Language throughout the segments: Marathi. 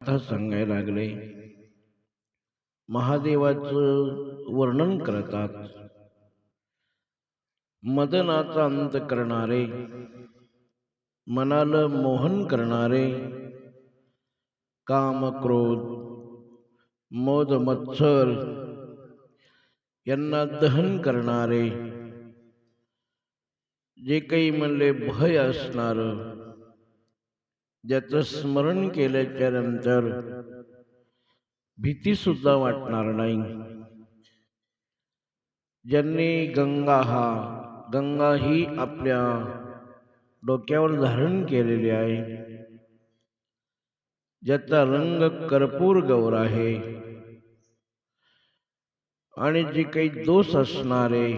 कथा सांगायला लागले. महादेवाचं वर्णन करतात. मदनाचा अंत करणारे, मनाला मोहन करणारे, काम क्रोध मोद मत्सर यांना दहन करणारे, जे काही म्हणले भय असणार, ज्याचं स्मरण केल्याच्या नंतर भीती सुद्धा वाटणार नाही. ज्यांनी गंगा ही आपल्या डोक्यावर धारण केलेली आहे, ज्याचा रंग कर्पूर गौर आहे, आणि जे काही दोष असणारे,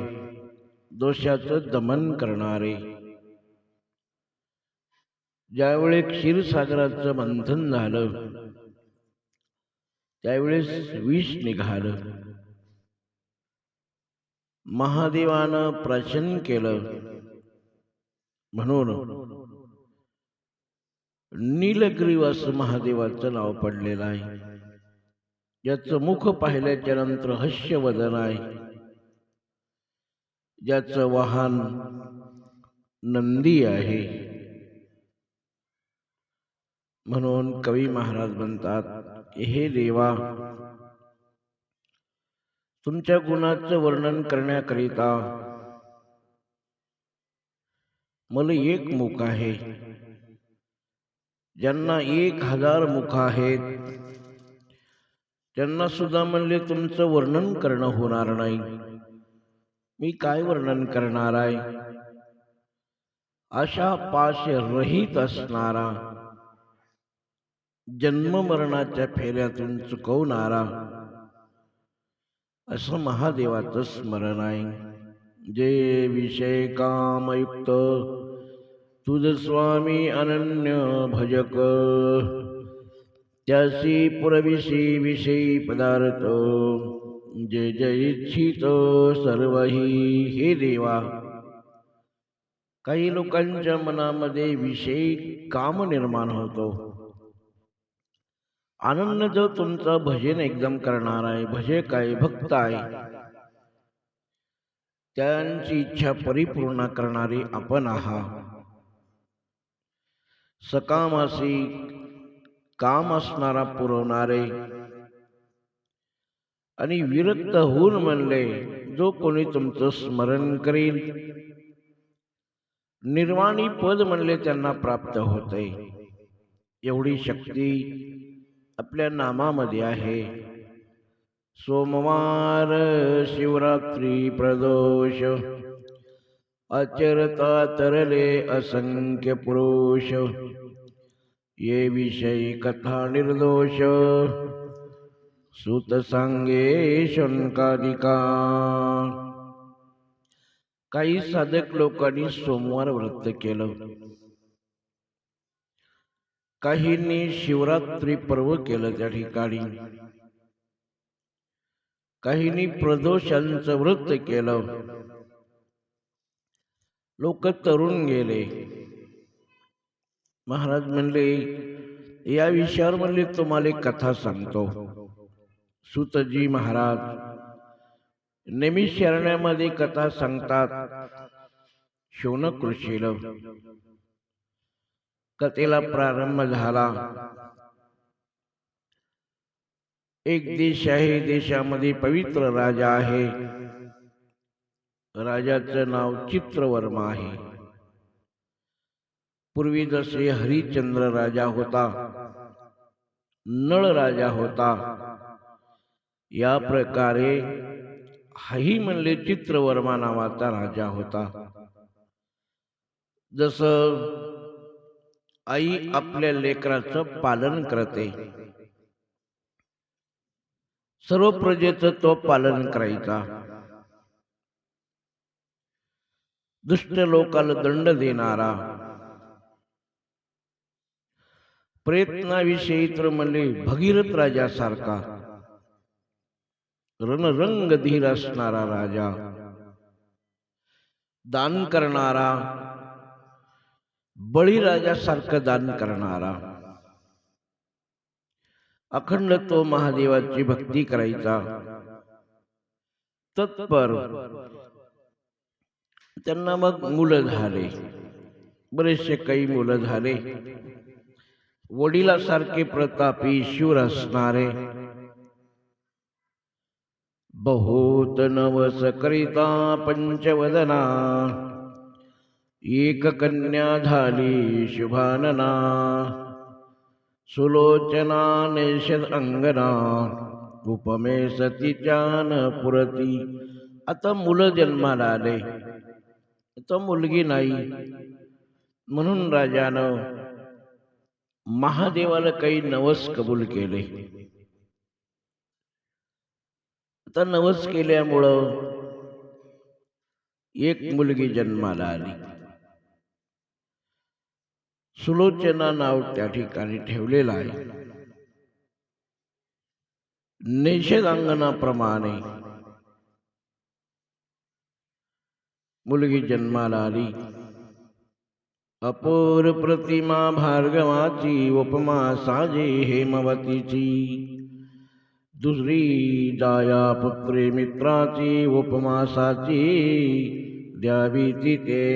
दोषाचं दमन करणारे, ज्यावेळी क्षीरसागराचं मंथन झालं त्यावेळेस विष निघालं. महादेवानं प्राशन केलं म्हणून नीलग्रीव असं महादेवाचं नाव पडलेलं आहे. ज्याचं मुख पाहिल्याच्या नंतर हास्यवदन आहे, ज्याचं वाहन नंदी आहे. म्हणून कवी महाराज म्हणतात, हे देवा, तुमच्या गुणाचं वर्णन करण्याकरिता मला एक मुख आहे. ज्यांना 1000 मुख आहेत त्यांना सुद्धा म्हणले तुमचं वर्णन करणं होणार नाही. मी काय वर्णन करणार आहे? अशा पाश रहित असणारा, जन्म मरणाच्या फेऱ्यातून चुकवणारा असं महादेवाचं स्मरण आहे. जे विषय कामयुक्त तुझ स्वामी अनन्य भजक, त्यासी पुरविषयी विषयी पदार्थ, जे जय इच्छित सर्वही. हे देवा, काही लोकांच्या मनामध्ये विषयी काम निर्माण होतो. आनंद जो तुमचा भजन एकदम करणार आहे, भजक आहे, भक्त आहे, त्यांची इच्छा परिपूर्ण करणारे आपण आहात. सकामासी काम असणारा पुरवणारे, आणि विरक्त होऊन म्हणले जो कोणी तुमचं स्मरण करील, निर्वाणी पद म्हणले त्यांना प्राप्त होते. एवढी शक्ती आपल्या नामामध्ये आहे. सोमवार शिवरात्री प्रदोष, आचरता तरले असंख्य पुरुष, ये विषयी कथा निर्दोष, सुत सांगे शंकादिका. काही साधक लोकांनी सोमवार व्रत केलं, काहींनी शिवरात्री पर्व केलं त्या ठिकाणी, काहींनी प्रदोषांचं व्रत केलं. लोक तरुण गेले. महाराज म्हणले, या विषयावर म्हणले तुम्हाला एक कथा सांगतो. सुतजी महाराज नेहमी शरण्यामध्ये कथा सांगतात. शौनक ऋषीला कथेला प्रारंभ झाला. एक देश आहे, देशामध्ये पवित्र राजा आहे. राजाचं नाव चित्रवर्मा आहे. पूर्वी जसे हरिश्चंद्र राजा होता, नळ राजा होता, या प्रकारे हाही म्हणले चित्रवर्मा नावाचा राजा होता. जसं आई आपल्या लेकराचं पालन करते, सर्व प्रजेचं तो पालन करायचा. दुष्ट लोकाला दंड देणारा, प्रयत्नाविषयी तर म्हणले भगीरथ राजासारखा रणरंग धीर असणारा राजा, दान करणारा, बळीराजासारखं दान करणारा, अखंड तो महादेवाची भक्ती करायचा तत्पर. त्यांना मग मुलं झाले, बरेचसे काही मुलं झाले. वडिलासारखे प्रतापी शूर असणारे, बहुत नवस करिता पंचवदना, एक कन्या झाली शुभानना, सुलोचना नेषद अंगना, उपमे सतीच्यान पुरती. आता मुलं जन्माला आले, आता मुलगी नाही, म्हणून राजानं महादेवाला काही नवस कबूल केले. आता नवस केल्यामुळं एक मुलगी जन्माला आली. सुलोचना नाव त्या ठिकाणी ठेवलेलं आहे. निषेधांगणाप्रमाणे मुलगी जन्माला आली. अपूर प्रतिमा भार्गवाची, उपमा साजे हेमवतीची, दुसरी जाया पुत्री मित्राची, उपमा साची द्यावी तिथे.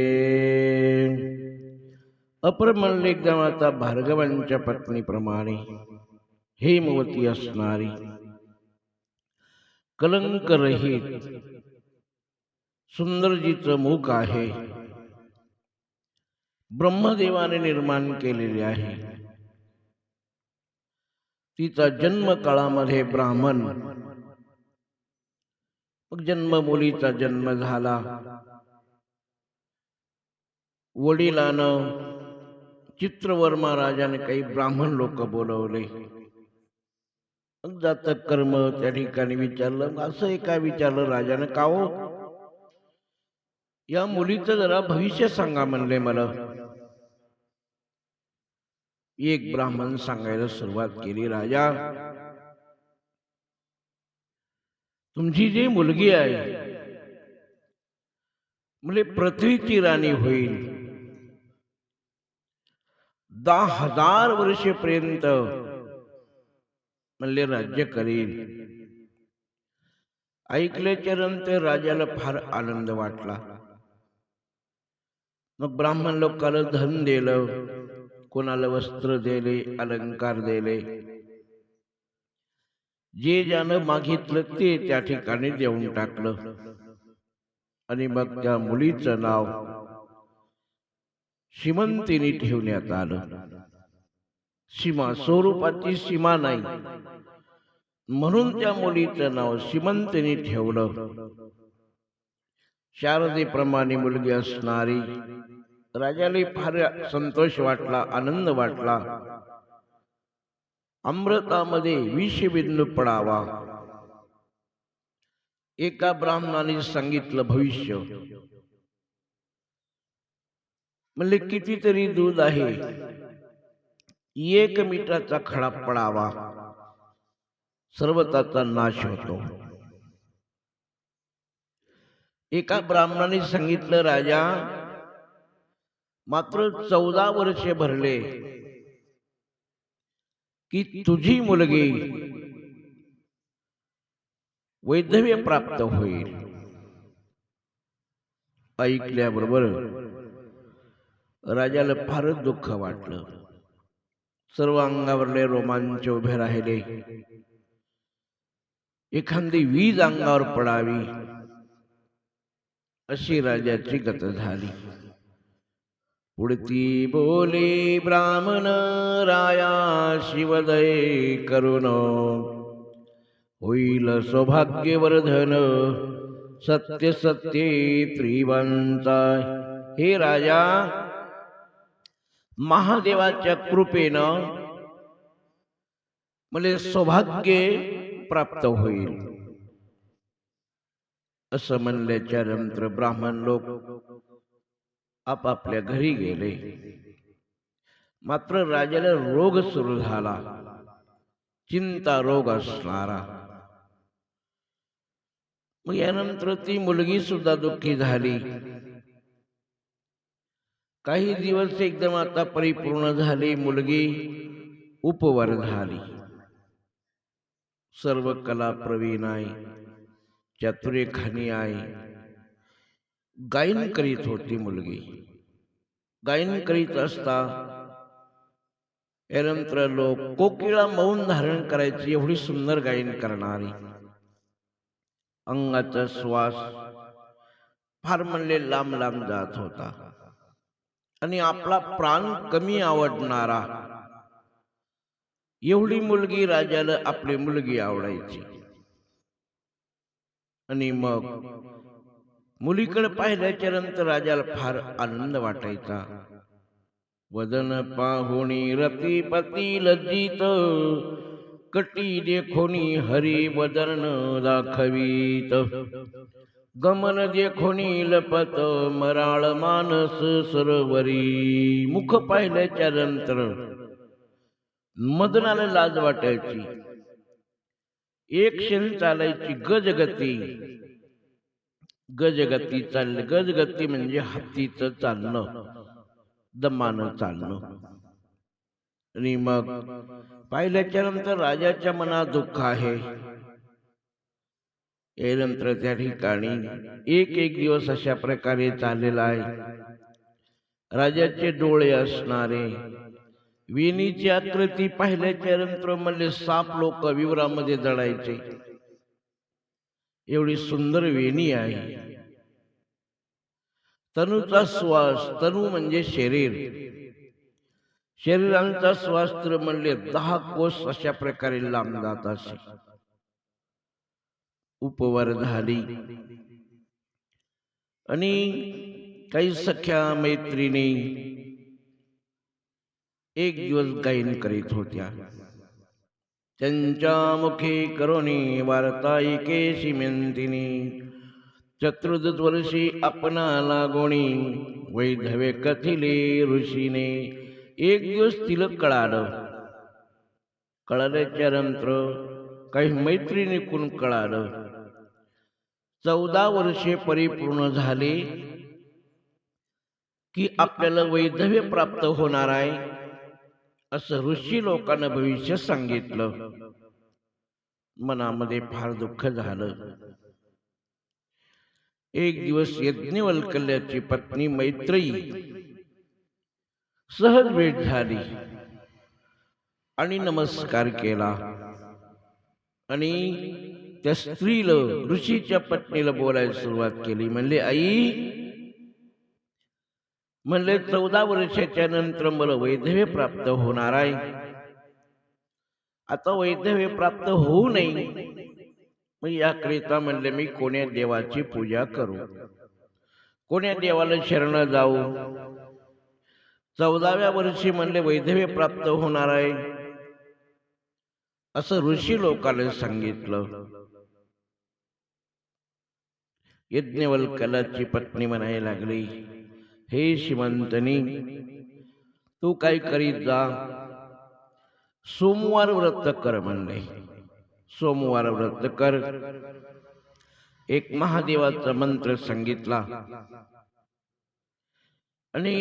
अपर म्हणले एकदम आता भार्गवांच्या पत्नीप्रमाणे हेमवती असणारी, कलंक रहित सुंदरजीचं मुख आहे, ब्रह्मदेवाने निर्माण केलेले आहे. तिचा जन्म काळामध्ये ब्राह्मण, मग जन्म मुलीचा जन्म झाला. वडिलानं चित्रवर्मा राजाने काही ब्राह्मण लोक बोलवले. जातक कर्म त्या ठिकाणी विचारलं. असं एका विचारलं राजाने, का हो या मुलीचं जरा भविष्य सांगा म्हणले मला. एक ब्राह्मण सांगायला सुरुवात केली. राजा, तुमची जी मुलगी आहे म्हणजे पृथ्वीची राणी होईल, 10,000 वर्षेपर्यंत म्हणले राज्य करेल. ऐकल्याच्या नंतर राजाला फार आनंद वाटला. मग ब्राह्मण लोकांना धन दिलं, कोणाला वस्त्र दिले, अलंकार दिले, जे ज्यानं मागितलं ते त्या ठिकाणी देऊन टाकलं. आणि मग त्या मुलीचं नाव सीमंतिनी ठेवण्यात आलं. सीमा, स्वरूपाची सीमा नाही म्हणून त्या मुलीचं नाव सीमंतिनी ठेवलं. शारदेप्रमाणे मुलगी असणारी. राजाला फार संतोष वाटला, आनंद वाटला. अमृतामध्ये विषबिंदू पडावा. एका ब्राह्मणाने सांगितलं भविष्य. म्हणजे कितीतरी दूध आहे, 1 मीटरचा खडा पडावा, सर्वताचा नाश होतो. एका ब्राह्मणाने सांगितलं, राजा मात्र 14 वर्षे भरले की तुझी मुलगी वैधव्य प्राप्त होईल. ऐकल्याबरोबर राजाला फारच दुःख वाटलं. सर्व अंगावरले रोमांच उभे राहिले. एखादी वीज अंगावर पडावी अशी राजाची गत झाली. पुढती बोले ब्राह्मण राया, शिवदय करुण होईल सौभाग्यवर्धन, सत्य सत्ये त्रिवंता. हे राजा, महादेवाच्या कृपेनं मला सौभाग्य प्राप्त होईल. असं म्हणल्याच्या नंतर ब्राह्मण लोक आपापल्या घरी गेले. मात्र राजाला रोग सुरू झाला, चिंता रोग असणारा. मग यानंतर ती मुलगी सुद्धा दुःखी झाली. काही दिवस एकदम आता परिपूर्ण झाली, मुलगी उपवर झाली. सर्व कला प्रवीण आहे, चतुरेखानी आहे. गायन करीत होती मुलगी. गायन करीत असता यानंतर लोक कोकिळा मौन धारण करायची, एवढी सुंदर गायन करणारी. अंगाचा श्वास फार म्हणले लांब लांब जात होता आणि आपला प्राण कमी आवडणारा एवढी मुलगी राजाला आपली मुलगी आवडायची. आणि मग मुलीकडे पाहिल्याच्या नंतर राजाला फार आनंद वाटायचा. वदन पाहुणी रतिपती लज्जित, कटी देखोनी हरी वदन दाखवीत. गमन देखोनी लपत मराळ मानस सरोवरी. मुख पाहिल्याच्या नंतर मदनाला लाज वाटायची. एक क्षण चालायची गजगती. गजगती चालली. गजगती म्हणजे हत्तीचं चालणं, दमानं चालणं. आणि मग पाहिल्याच्या नंतर राजाच्या मनात दुःख आहे. यानंतर त्या ठिकाणी एक एक दिवस अशा प्रकारे चाललेला आहे. राजाचे डोळे असणारे, वेणीची आकृती पाहिल्याच्या नंतर म्हणले साप लोक विवरामध्ये जळायचे. एवढी सुंदर वेणी आहे. तनूचा श्वास, तनू म्हणजे शरीर, शरीरांचा श्वास तर म्हणले 10 कोस अशा प्रकारे लांब जात असे. उपवर झाली आणि काही सख्या मैत्रिणी एक दिवस गायन करीत होत्या. त्यांच्या मुखी करोनी वार्ता एकेशी मेंतिनी. चतुर्दश वर्षी आपणा लागोणी, वैधव्य कथिले ऋषीने. एक दिवस तिला कळाल्याच्या नंतर काही मैत्रिणीकडून कळालं. 14 वर्षे परिपूर्ण झाले की आपल्याला वैधव्य प्राप्त होणार आहे, असं ऋषी लोकांना भविष्य सांगितलं. मनामध्ये फार दुःख झालं. एक दिवस यज्ञवल्क्याची पत्नी मैत्रेयी सहज भेट झाली आणि नमस्कार केला. आणि त्या स्त्रीला, ऋषीच्या पत्नीला बोलायला सुरुवात केली. म्हणले आई, म्हणले 14 वर्षाच्या नंतर मला वैधव्य प्राप्त होणार आहे. आता वैधव्य प्राप्त होऊ नये मग याकरिता म्हणले मी कोण्या देवाची पूजा करू, कोण्या देवाला शरण जाऊ. 14व्या वर्षी म्हणले वैधव्य प्राप्त होणार आहे असं ऋषी लोकांना सांगितलं. यज्ञवल्क्याची पत्नी म्हणायला लागली, हे श्रीमंतनी, तू काय करीत जा, सोमवार व्रत कर. म्हणले सोमवार व्रत कर. एक महादेवाचा मंत्र सांगितला आणि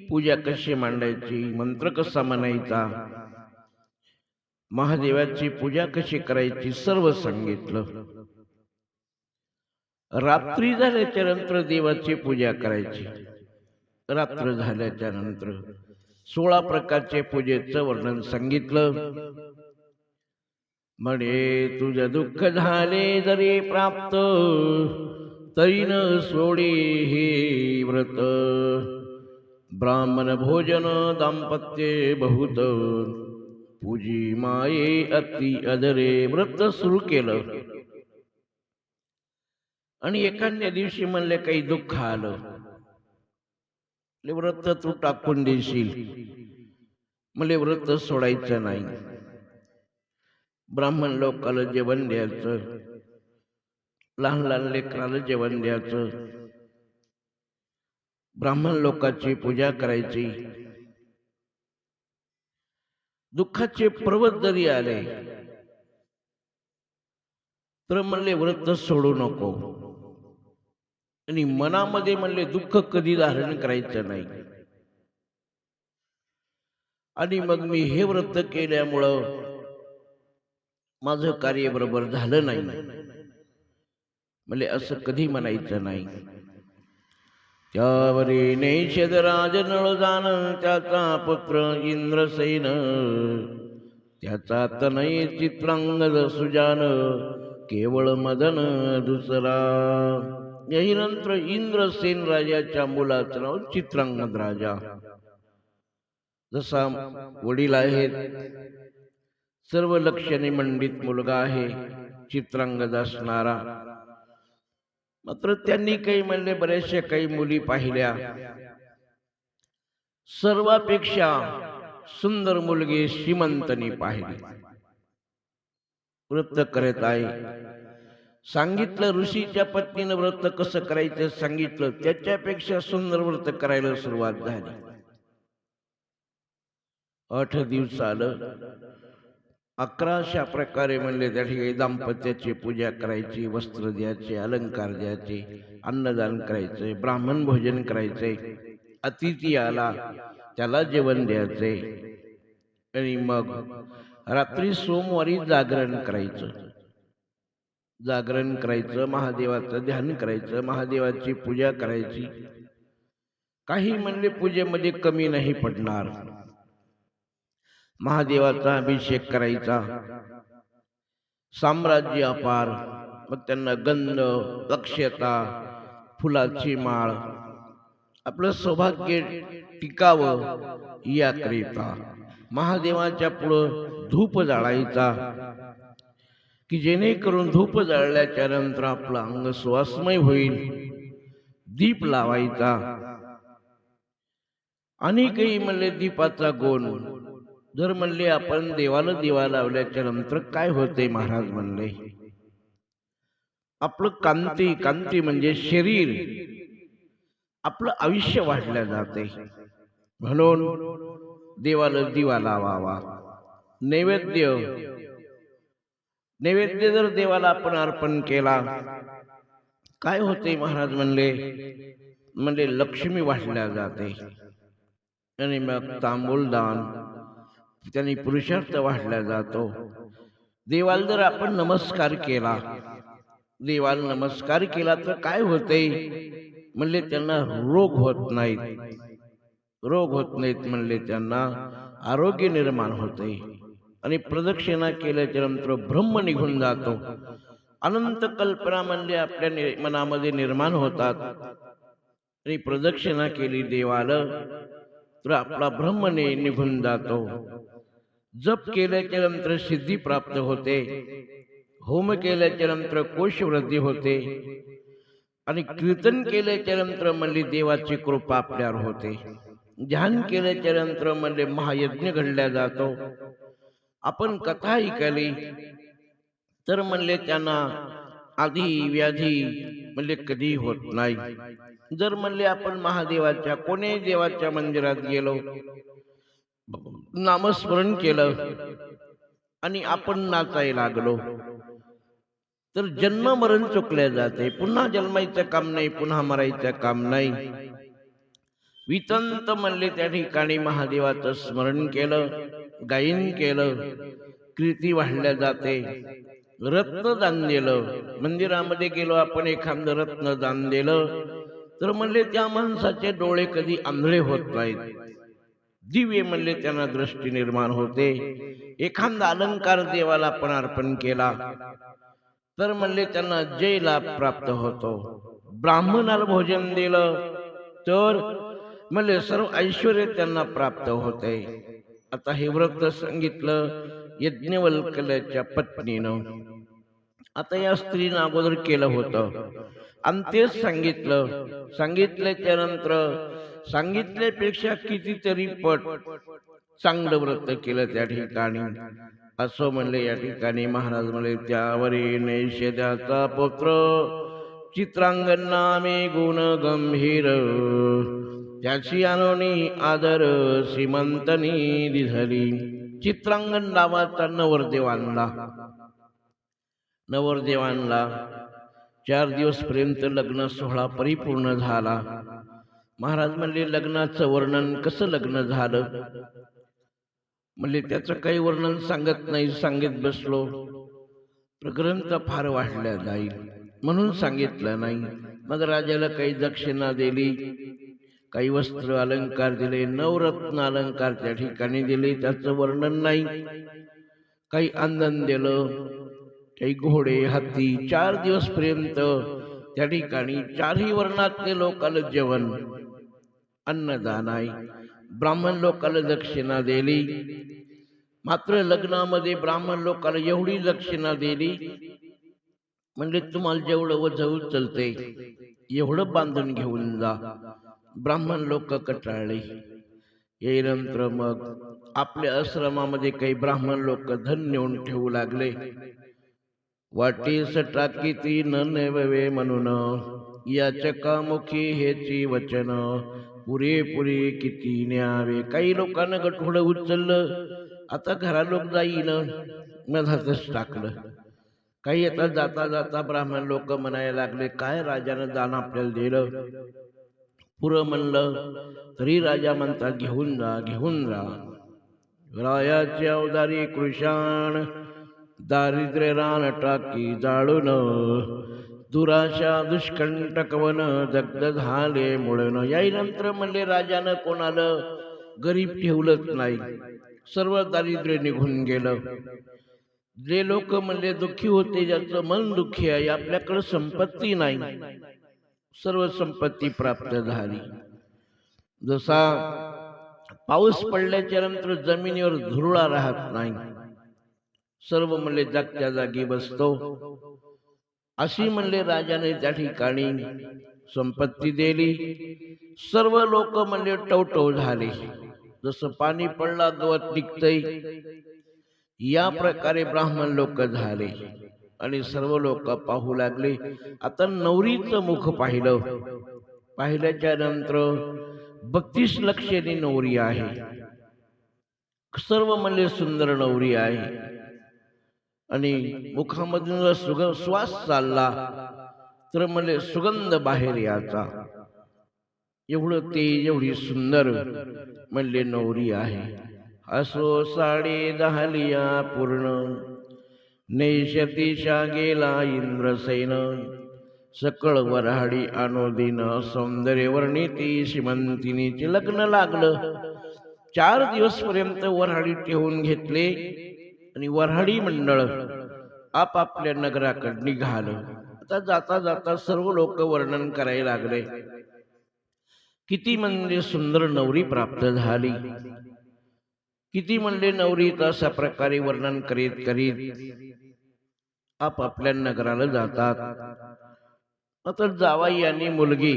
पूजा कशी मांडायची, मंत्र कसा म्हणायचा, महादेवाची पूजा कशी करायची सर्व सांगितलं. रात्री झाल्याच्या नंतर देवाची पूजा करायची. रात्र झाल्याच्या नंतर 16 प्रकारचे पूजेचं वर्णन सांगितलं. म्हणे तुझं दुःख झाले जरी प्राप्त, तरी न सोडे हे व्रत. ब्राह्मण भोजन दाम्पत्य बहुत, पूजी माये अति अधरे. व्रत सुरू केलं आणि एखाद्या दिवशी म्हणले काही दुःख आलं, व्रत तू टाकून देशील. मला व्रत सोडायचं नाही. ब्राह्मण लोकाला जेवण द्यायचं, लहान लहान लेकराला जेवण द्यायचं, ब्राह्मण लोकांची पूजा करायची. दुःखाचे पर्वत जरी आले तर म्हणले व्रत सोडू नको. आणि मनामध्ये म्हणले दुःख कधी धारण करायचं नाही. आणि मग मी हे व्रत केल्यामुळं माझं कार्य बरोबर झालं नाही, म्हणजे असं कधी म्हणायचं नाही. त्यावरी नैषद राज नळजान, त्याचा पुत्र इंद्रसेन, त्याचा तनय चित्रांगद सुजान, केवळ मदन दुसरा. यही नंतर इंद्रसेन राजाच्या मुलाचं नाव चित्रांगद राजा. जसा वडील आहेत, सर्व लक्षणे मंडित मुलगा आहे चित्रांगद असणारा. मात्र त्यांनी काही म्हणले बरेचशा काही मुली पाहिल्या. सर्वापेक्षा सुंदर मुलगी श्रीमंतनी पाहिली. व्रत करत आहे, सांगितलं ऋषीच्या पत्नीनं व्रत कसं करायचं सांगितलं, त्याच्यापेक्षा सुंदर व्रत करायला सुरुवात झाली. 8 दिवस आलं. 11 प्रकारे म्हणले त्या ठिकाणी दाम्पत्याची पूजा करायची, वस्त्र द्यायचे, अलंकार द्यायचे, अन्नदान करायचे, ब्राह्मण भोजन करायचे, अतिथी आला त्याला जेवण द्यायचे, आणि मग रात्री सोमवारी जागरण करायचं. जागरण करायचं, महादेवाचं ध्यान करायचं, महादेवाची पूजा करायची. काही म्हणले पूजेमध्ये कमी नाही पडणार. महादेवाचा अभिषेक करायचा, साम्राज्य अपार. मग त्यांना गंध, अक्षता, फुलाची माळ, आपलं सौभाग्य टिकावं याकरिता महादेवाच्या पुढं धूप जाळायचा, की जेणेकरून धूप जाळल्याच्या नंतर आपलं अंग सुवासमय होईल. दीप लावायचा. आणि काही म्हणले दीपाचा गुण, जर म्हणले आपण देवाला दिवा लावल्याच्या नंतर काय होते, महाराज म्हणले आपलं कांती, कांती म्हणजे शरीर, आपलं आयुष्य वाढल्या जाते. म्हणून देवाला दिवा लावावा. नैवेद्य, नैवेद्य जर देवाला आपण अर्पण केला काय होते महाराज म्हणले लक्ष्मी वाढल्या जाते. आणि मग तांबूल दान, त्यांनी पुरुषार्थ वाढला जातो. देवाला जर आपण नमस्कार केला, देवाला नमस्कार केला तर काय होते म्हणले त्यांना रोग होत नाहीत. रोग होत नाहीत म्हणले त्यांना आरोग्य निर्माण होते. आणि प्रदक्षिणा केल्याच्या नंतर ब्रह्म निघून जातो. अनंत कल्पना म्हणले आपल्या मनामध्ये निर्माण होतात. आणि प्रदक्षिणा केली देवाला तर आपला ब्रह्म निघून जातो. जप केल्याच्या नंतर सिद्धी प्राप्त होते. होम केल्याच्या नंतर कोश वृद्धी होते. आणि कीर्तन केल्याच्या नंतर म्हणले देवाची कृपा आपल्यावर होते. ध्यान केल्याच्या नंतर म्हणले महायज्ञ घडला जातो. आपण कथा ऐकली तर म्हणले त्यांना आधी व्याधी म्हणले कधी होत नाही. जर म्हणले आपण महादेवाच्या कोणीही देवाच्या मंदिरात गेलो, नामस्मरण केलं आणि आपण नाचायला लागलो तर जन्म मरण चुकल्या जाते. पुन्हा जन्मायचं काम नाही, पुन्हा मरायचं काम नाही. वितंत म्हणले त्या ठिकाणी महादेवाचं स्मरण केलं, गायन केलं, कीर्ती वाढल्या जाते. रत्न दान दिलं, मंदिरामध्ये गेलो आपण एखादं रत्न दान दिलं तर म्हणले त्या माणसाचे डोळे कधी आंधळे होत नाहीत. दिव्य म्हणले त्यांना दृष्टी निर्माण होते. एखादा अलंकार देवाला आपण अर्पण केला तर म्हणले त्यांना जय लाभ प्राप्त होतो. ब्राह्मणाला भोजन दिलं तर म्हणले सर्व ऐश्वर्य त्यांना प्राप्त होते. आता हे व्रत सांगितलं यज्ञवल्क्याच्या पत्नीनं. आता या स्त्रीनं अगोदर केलं होतं आणि तेच सांगितल्याच्या नंतर सांगितल्यापेक्षा कितीतरी पट चांगलं व्रत केलं त्या ठिकाणी. असं म्हणले या ठिकाणी महाराज म्हणले त्यावरी नैषद्याचा पुत्र चित्रांगण नामे गुण गंभीर, त्याची anoनी आदर श्रीमंतनी दिसली. चित्रांगण नावाचा नवरदेव आणला. 4 दिवस पर्यंत लग्न सोहळा परिपूर्ण झाला. महाराज म्हणले लग्नाचं वर्णन कसं लग्न झालं म्हणले त्याचं काही वर्णन सांगत नाही, सांगत बसलो. प्रकरण तर फार वाढल्या जाईल म्हणून सांगितलं नाही. मग राजाला काही दक्षिणा दिली, काही वस्त्र अलंकार दिले, नवरत्न अलंकार त्या ठिकाणी दिले, त्याचं वर्णन नाही. काही आनंद दिलं, काही घोडे, हत्ती, 4 दिवस पर्यंत त्या ठिकाणी चारही वर्णातले लोकांना जेवण, अन्नदान आहे. ब्राह्मण लोकांना दक्षिणा दिली. मात्र लग्नामध्ये ब्राह्मण लोकांना एवढी दक्षिणा दिली, म्हणजे तुम्हाला जेवढं वजन उचलते एवढं बांधून घेऊन जा. ब्राह्मण लोक कटाळले. यानंतर मग आपल्या आश्रमामध्ये काही ब्राह्मण लोक धन नेऊन ठेवू लागले. वाटीस टाकीती न नेवे म्हणून, या चकामुखी हेची वचन, पुरेपुरे किती न्यावे. काही लोकांना गठोडं उचललं, आता घरा लोक जाईन, मधातच टाकलं. काही आता जाता जाता ब्राह्मण लोक म्हणायला लागले, काय राजानं दान आपल्याला दिलं. पुरं म्हणलं तरी राजा म्हणतात, घेऊन जा, घेऊन जा. रायाचे अवतारी कृषाण, दारिद्र्य रान टाकी जाळून, दुराशा दुष्कंटक वन दग्ध झाले मुळन. यानंतर म्हणले राजानं कोणाला गरीब ठेवलंच नाही, सर्व दारिद्र्य निघून गेलं. जे लोक म्हणले दुःखी होते, ज्याचं मन दुःखी आहे, आपल्याकडे संपत्ती नाही, सर्व संपत्ती प्राप्त झाली. जसा पाऊस पडल्याच्या नंतर जमिनीवर झुरळा राहत नाही, सर्व म्हणले जागच्या जागी बसतो, अशी म्हणले राजाने त्या ठिकाणी संपत्ती दिली. सर्व लोक म्हणले टवटव झाले. जसं पाणी पडला गवत निघतय, या प्रकारे ब्राह्मण लोक झाले. आणि सर्व लोक पाहू लागले. आता नवरीचं मुख पाहिलं. पाहिल्याच्या नंतर 32 लक्षांनी नवरी आहे. सर्व म्हणले सुंदर नवरी आहे. आणि मुखामधून श्वास चालला तर म्हणले सुगंध बाहेर याचा. एवढं ते एवढी सुंदर म्हणले नवरी आहे. असो 10:30 पूर्ण, नैशतीशा गेला इंद्रसेन, सकळ वऱ्हाडी अनुदिन, सौंदर्य वर्णिती श्रीमंतिनीचे लग्न लागलं. 4 दिवस पर्यंत वऱ्हाडी ठेवून घेतले आणि वऱ्हाडी मंडळ आपापल्या नगराकडे निघालं. आता जाता जाता सर्व लोक वर्णन करायला लागले, किती म्हणजे सुंदर नवरी प्राप्त झाली. किती म्हणले नवरी अशा प्रकारे वर्णन करीत करीत आपापल्या नगराला जातात. आता जावाई आणि मुलगी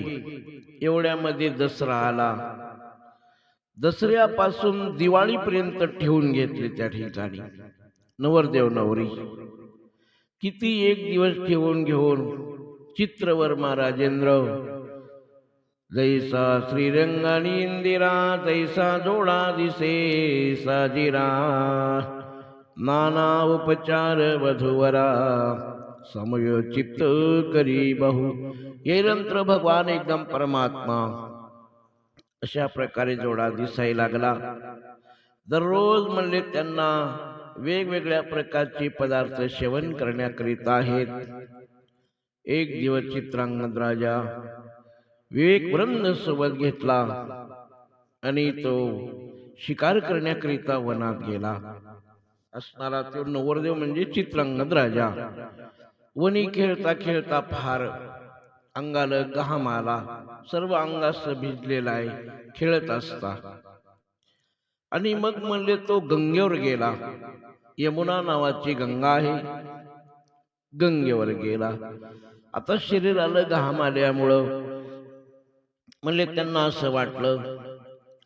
एवढ्यामध्ये दसरा आला. दसऱ्यापासून दिवाळीपर्यंत ठेवून घेतले त्या ठिकाणी नवरदेव नवरी. किती एक दिवस ठेवून घेऊन चित्रवर्मा राजेंद्र, जैसा श्रीरंगानी इंदिरा, तैसा जोडा दिसे साजिरा, नाना उपचार वधुवरा, समयोचित करी बहु. येरंत्र भगवान एकदम परमात्मा अशा प्रकारे जोडा दिसायला लागला. दररोज म्हणले त्यांना वेगवेगळ्या प्रकारचे पदार्थ सेवन करण्याकरिता आहेत. एक दिवस चित्रांगद राजा विवेक वृंद सोबत घेतला आणि तो शिकार करण्याकरिता वनात गेला. असणारा तो नवरदेव म्हणजे चित्रांगद राजा. वनी खेळता खेळता फार अंगाला घाम आला, सर्व अंगास भिजलेला आहे खेळत असता. आणि मग म्हणले तो गंगेवर गेला. यमुना नावाची गंगा आहे, गंगेवर गेला. आता शरीराला घाम आल्यामुळं म्हणले त्यांना असं वाटलं,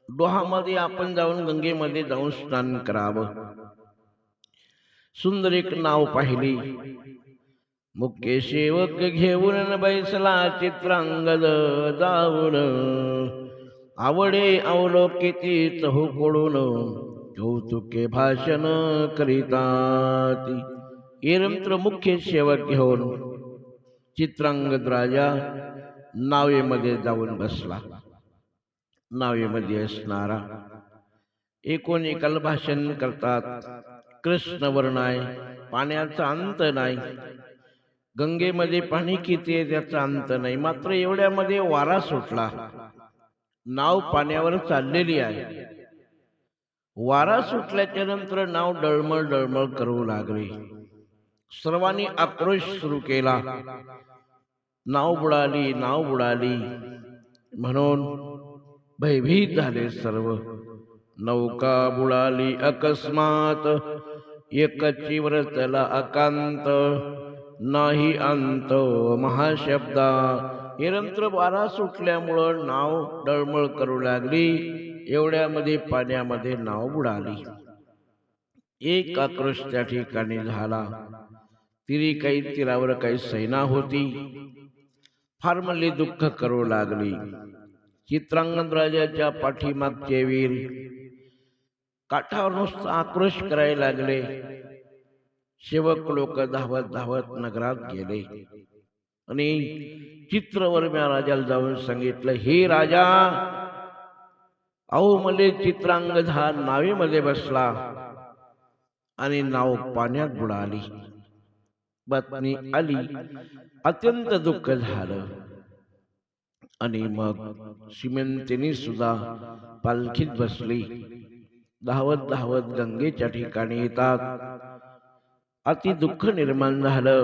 डोहामध्ये आपण जाऊन गंगेमध्ये जाऊन स्नान करावं. सुंदर एक नाव पाहिली. मुख्य सेवक घेऊन बैसला चित्रांगद जाऊन, आवडे अवलोकिती चहूकडून, कौतुके भाषण करीताती. येरंत्र मुख्य सेवक घेऊन चित्रांगद राजा नावेमध्ये जाऊन बसला. नावेमध्ये असणारा एकूण एकाला भाषण करतात, कृष्णवर्ण आहे, पाण्याचा अंत नाही. गंगेमध्ये पाणी किती आहे त्याचा अंत नाही. मात्र एवढ्यामध्ये वारा सुटला, नाव पाण्यावर चाललेली आहे. वारा सुटल्याच्या नंतर नाव डळमळ डळमळ करू लागली. सर्वांनी आक्रोश सुरू केला. नाव बुडाली, नाव बुडाली म्हणून भयभीत झाले सर्व. नौका बुडाली अकस्मात, एकची व्रतला अकांत, नाही अंत महाशब्दा. हे नंतर वारा सुटल्यामुळं नाव डळमळ करू लागली. एवढ्यामध्ये पाण्यामध्ये नाव बुडाली. एक आक्रोश त्या ठिकाणी झाला. तीरावर काही सैना होती, फार म्हणले दुःख करू लागली. चित्रांगद राजाच्या पाठीमागचे वीर काठावर नुसता आक्रोश करायला लागले. सेवक लोक धावत धावत नगरात गेले आणि चित्रवर्म्या राजाला जाऊन सांगितलं, हे राजा, अहो मले चित्रांगद हा नावेमध्ये बसला आणि नाव पाण्यात बुडाली. बातमी आली, अत्यंत दुःख झालं. आणि मग श्रीमंतीने सुद्धा पालखीत बसली. धावत धावत गंगेच्या ठिकाणी येतात. अति दुःख निर्माण झालं.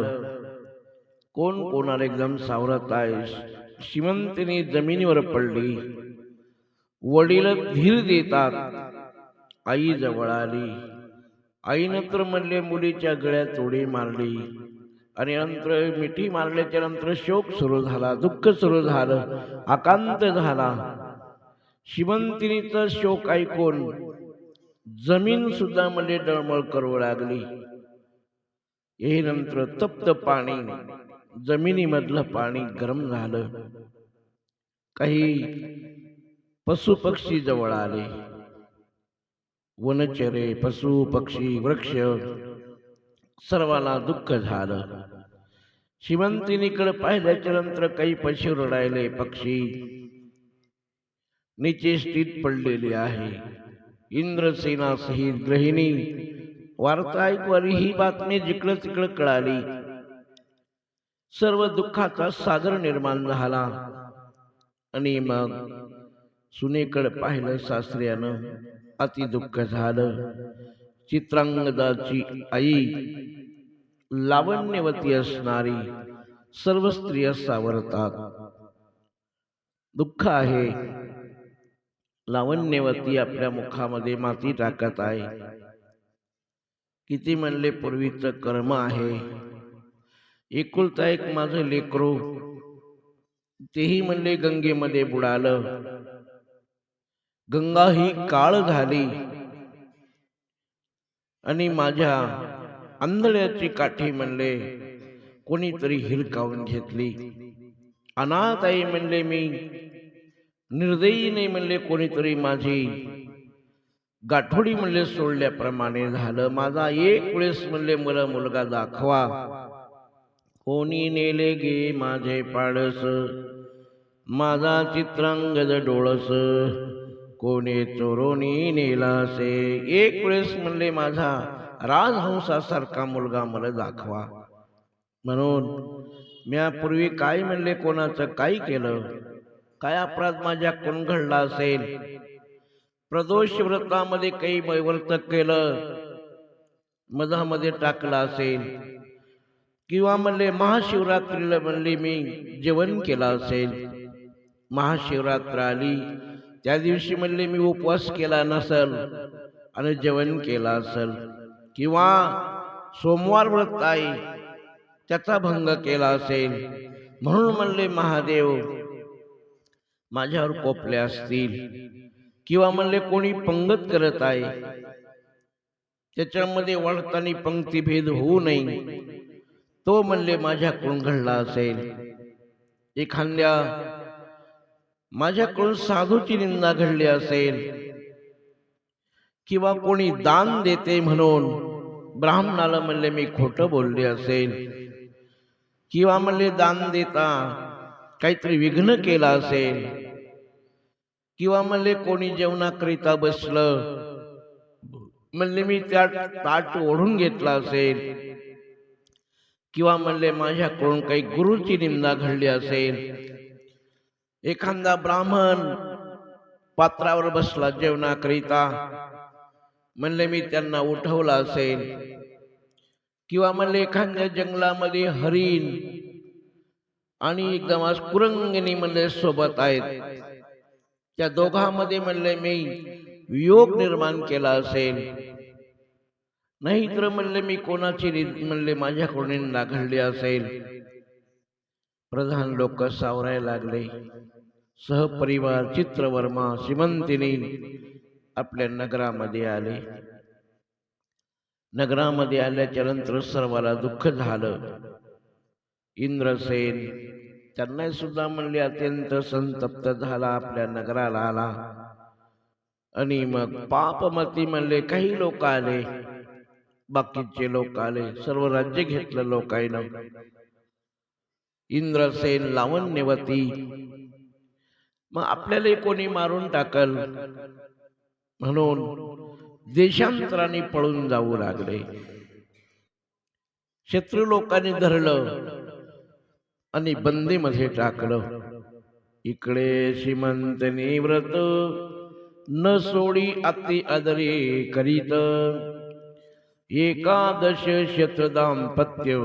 कोण कोणाला एकदम सावरत आहे. श्रीमंतीने जमिनीवर पडली. वडील धीर देतात. आई जवळ आली. आईनं तर म्हणले मुलीच्या गळ्यात उडी मारली आणि नंतर मिठी मारल्याच्या नंतर शोक सुरू झाला, दुःख सुरू झालं, आकांत झाला. श्रीमंतिनीचा शोक ऐकून जमीन सुद्धा म्हणजे डळमळ करू लागली. हे नंतर तप्त पाणी, जमिनीमधलं पाणी गरम झालं. काही पशु पक्षी जवळ आले. वनचरे, पशु पक्षी, वृक्ष सर्वांना दुःख झालं. श्रीमंतिनीकडे पाहिल्याच्या नंतर काही पशु रडायले, पक्षी नीचे स्थित पडलेली आहे. इंद्रसेना सहित गृहिणी वार्ता ऐकवारी ही बातमी जिकडं तिकडं कळाली. सर्व दुःखाचा सागर निर्माण झाला. आणि मग सुनेकडे पाहिलं सासऱ्यानं, अति दुःख झालं. चित्रांगदाची आई लावण्यवती असणारी सर्व स्त्रिया सावरतात. दुःख आहे. लावण्यवती आपल्या मुखामध्ये माती टाकत आहे. किती म्हणले पूर्वीचं कर्म आहे. एकुलता एक माझं लेकरू, तेही म्हणले गंगेमध्ये बुडालं. गंगा ही काळ झाली आणि माझ्या आंधळ्याची काठी म्हणले कोणीतरी हिरकावून घेतली. अनाथ आई म्हणले मी, निर्दयी नाही म्हणले कोणीतरी माझी गाठोडी म्हणले सोडल्याप्रमाणे झालं. माझा एक वेळेस म्हणले मला मुलगा दाखवा. कोणी नेले गे माझे पाडस, माझा चित्रांगद डोळस, कोणी चोरोनी नेलासे. एक वेळेस म्हणले माझा राजहंसासारखा मुलगा मला दाखवा. म्हणून म्या पूर्वी काय म्हणले कोणाचं काय केलं, काय अपराध माझ्याकडून घडला असेल, प्रदोष व्रतामध्ये काही व्रत केलं, मधामध्ये टाकला असेल, किंवा म्हणले महाशिवरात्रीला म्हणले मी जेवण केलं असेल, महाशिवरात्र आली त्या दिवशी म्हणले मी उपवास केला नसल आणि जेवण केला असेल, किंवा सोमवार व्रत आहे त्याचा भंग केला असेल, म्हणून म्हणले महादेव माझ्यावर कोपले असतील, किंवा म्हणले कोणी पंगत करत आहे त्याच्यामध्ये वाढताना पंक्तीभेद होऊ नये, तो म्हणले माझ्याकडून घडला असेल. एखाद्या माझ्याकडून साधूची निंदा घडली असेल, किंवा कोणी दान देते म्हणून ब्राह्मणाला म्हणले मी खोटं बोलले असेल, किंवा म्हणले दान देता काहीतरी विघ्न केला असेल, किंवा म्हणले कोणी जेवणाकरिता बसलं म्हणले मी त्या ताट ओढून घेतला असेल, किंवा म्हणले माझ्याकडून काही गुरुची निंदा घडली असेल, एखादा ब्राह्मण पात्रावर बसला जेवणाकरिता, म्हणले मी त्यांना उठवलं असेल, किंवा म्हणले एखाद्या जंगलामध्ये हरिण आणि एकदम आज कुरंगिणी म्हणले सोबत आहेत, त्या दोघांमध्ये म्हणले मी वियोग निर्माण केला असेल, नाहीतर म्हणले मी कोणाची म्हणले माझ्याकडून निंदा घडली असेल. प्रधान लोक सावरायला लागले. सहपरिवार चित्रवर्मा श्रीमंतिनी आपल्या नगरामध्ये आले. नगरामध्ये आल्याच्या नंतर सर्वाला दुःख झालं. इंद्रसेन त्यांना सुद्धा म्हणले अत्यंत संतप्त झाला, आपल्या नगराला आला. आणि मग पापमती म्हणले काही लोक आले, बाकीचे लोक आले, सर्व राज्य घेतलं लोकांना. इंद्रसेन लावण्यवती, मग आपल्याला कोणी मारून टाकल म्हणून देशांतराने पळून जाऊ लागले. शत्रू लोकांनी धरलं आणि बंदीमध्ये टाकलं. इकडे श्रीमंतनी व्रत न सोडी अति आदरे करीत, एकादश शतदाम्पत्य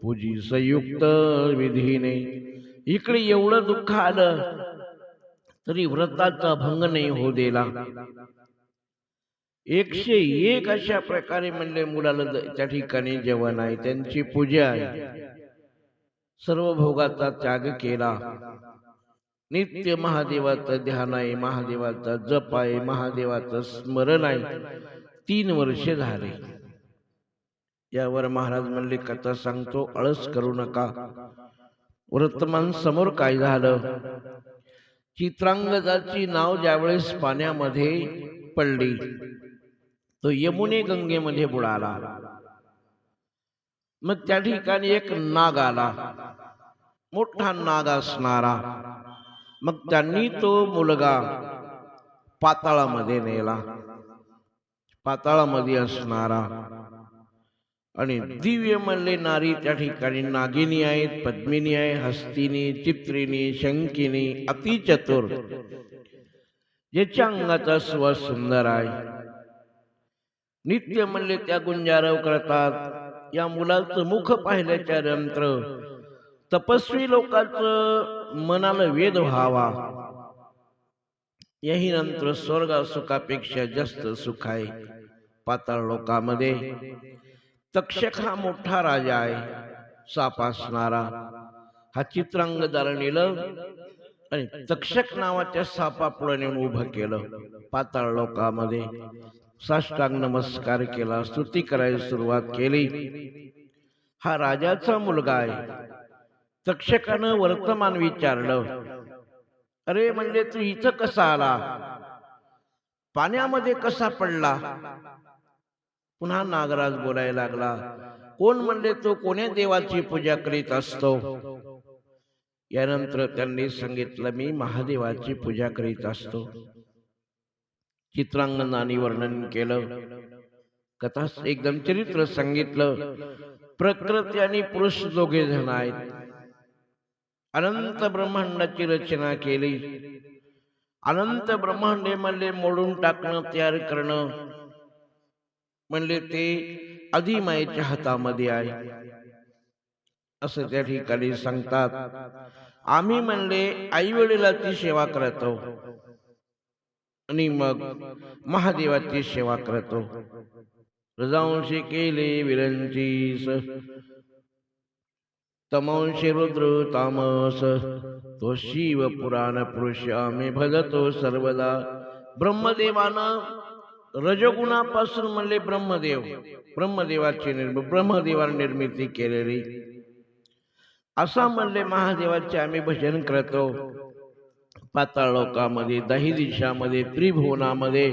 पूजी संयुक्त विधीने. इकडे एवढं दुःख आलं तरी व्रताचा भंग नाही होऊ दिला. 101 अशा प्रकारे म्हणले मुलाला त्या ठिकाणी जेवण आहे, त्यांची पूजा आहे, सर्व भोगाचा त्याग केला. नित्य महादेवाचं ध्यान आहे, महादेवाचा जप आहे, महादेवाचं स्मरण आहे. 3 वर्षे झाले. यावर महाराज म्हणले कथा सांगतो, आळस करू नका. वर्तमान समोर काय झालं. चित्रांगदाची नाव ज्यावेळेस पाण्यामध्ये पडली, तो यमुने गंगेमध्ये बुडाला. मग त्या ठिकाणी एक नाग आला, मोठा नाग असणारा. मग त्यांनी तो मुलगा पाताळामध्ये नेला, पाताळामध्ये असणारा. आणि दिव्य म्हणले नारी त्या ठिकाणी नागिनी आहेत, पद्मिनी आहे, हस्तिनी, चित्रिणी, शंकिनी, अतिचतुर, ज्याच्या अंगाचा सुवास सुंदर आहे. नित्य म्हणले त्या गुंजारव करतात. या मुलाचं मुख पाहिल्याच्या नंतर तपस्वी लोकांचं मनाला वेध व्हावा. याही नंतर स्वर्ग सुखापेक्षा जास्त सुख आहे पाताळ लोकामध्ये. तक्षक हा मोठा राजा आहे, साप असणारा. हा चित्रांगदाला नेलं आणि तक्षक नावाच्या सापापुढे नेऊन उभं केलं पाताळ लोकामध्ये. साष्टांग नमस्कार केला, स्तुती करायला सुरुवात केली. हा राजाचा मुलगा आहे. तक्षकानं वर्तमान विचारलं, अरे म्हणजे तू इथं कसा आला, पाण्यामध्ये कसा पडला. पुन्हा नागराज बोलायला लागला, कोण म्हणले तो कोण्या देवाची पूजा करीत असतो. यानंतर त्यांनी सांगितलं, मी महादेवाची पूजा करीत असतो. चित्रांगदाने वर्णन केलं, कथा एकदम चरित्र सांगितलं. प्रकृती आणि पुरुष दोघे जण आहेत. अनंत ब्रह्मांडाची रचना केली. अनंत ब्रह्मांडे म्हणले मोडून टाकणं, तयार करणं म्हणले ते आदिमायेच्या हातामध्ये आहे, असं त्या ठिकाणी सांगतात. आम्ही म्हणले आई वडिलाची सेवा करतो आणि मग महादेवाची सेवा करतो. रजांशी केले विरंचीस, तमांशी रुद्र तामस, तो शिव पुराण पुरुष आम्ही भजतो सर्वदा. ब्रह्मदेवानं रजगुणापासून म्हणले ब्रह्मदेवाची ब्रह्मदेवाने निर्मिती केलेली. असा म्हणले महादेवाचे आम्ही भजन करतो. पाताळ लोकामध्ये, 10 दिशामध्ये, त्रिभुवनामध्ये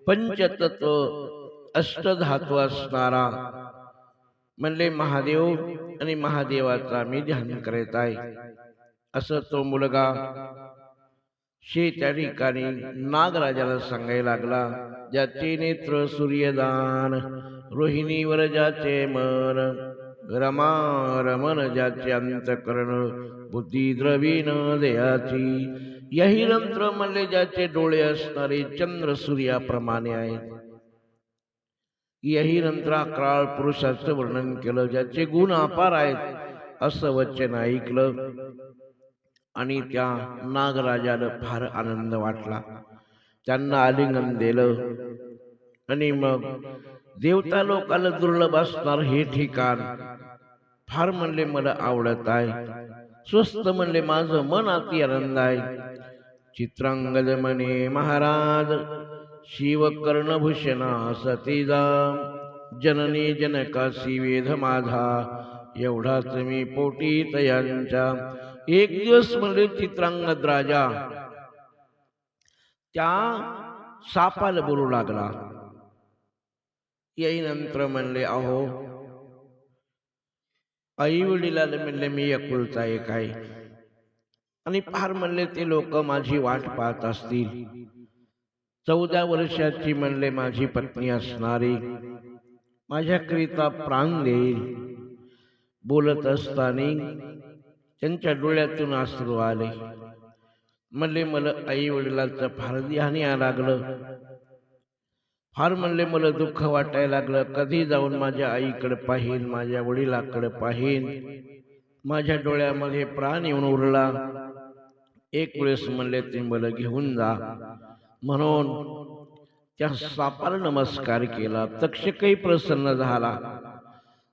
पंचतत्व अष्टधातू असणारा म्हणले महादेव आणि महादेवाचा आम्ही ध्यान करत आहे. असं तो मुलगा त्या ठिकाणी नागराजाला सांगायला लागला, ज्याचे नेत्र सूर्यदान, रोहिणीवर ज्याचे मन, रमा रमन ज्याचे अंतकरण, बुद्धी द्रवीण देयाची. यही नंतर म्हणले ज्याचे डोळे असणारे चंद्र सूर्याप्रमाणे आहेत. यही नंतर अक्राळ पुरुषाचं वर्णन केलं, ज्याचे गुण अपार आहेत असं वचन ऐकलं. आणि त्या नागराजाला फार आनंद वाटला. त्यांना आलिंगन दिलं. आणि मग देवता लोकाला दुर्लभ असणार हे ठिकाण फार म्हणले मला आवडत आहे. स्वस्त म्हणले माझं मन अति आनंद आहे. चित्रांगद म्हणे, महाराज शिव कर्णभूषणा सतीजा, जननी जनकाशी वेध माझा, एवढाच मी पोटी तयांच्या. एक दिवस म्हणले चित्रांगद राजा त्या सापाला बोलू लागला. याही नंतर म्हणले, अहो आई वडिलाला म्हणले मी एकुलता एक आहे. आणि फार म्हणले ते लोक माझी वाट पाहत असतील. 14 वर्षाची म्हणले माझी पत्नी असणारी माझ्याकरिता प्राण देईल. बोलत असताना त्यांच्या डोळ्यातून अश्रू आले. म्हणले मला आई वडिलांचं फार ध्यान यायला लागलं. फार म्हणले मला दुःख वाटायला लागलं. कधी जाऊन माझ्या आईकडे पाहीन, माझ्या वडिलाकडे पाहीन. माझ्या डोळ्यामध्ये प्राण येऊन उरला. एक वेळेस म्हणले ते मला घेऊन जा म्हणून त्या सापाला नमस्कार केला. तक्षकही प्रसन्न झाला.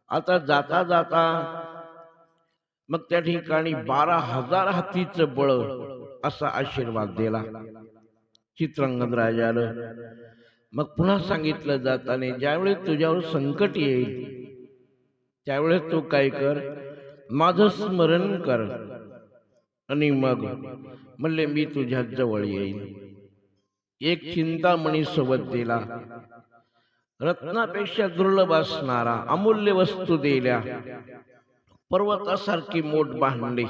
आता जाता जाता मग त्या ठिकाणी 12,000 हातीचं बळ असा आशीर्वाद दिला चित्रांगद राजाला. मग पुन्हा सांगितलं जाताना, ज्यावेळेस तुझ्यावर संकट येईल त्यावेळेस तू काय कर, माझं स्मरण कर. आणि मग म्हणले मी तुझ्या जवळ येईल. एक चिंतामणी सोबत दिला. रत्नापेक्षा दुर्लभ असणारा अमूल्य वस्तू दिल्या. पर्वतासारखी मोठ भांडी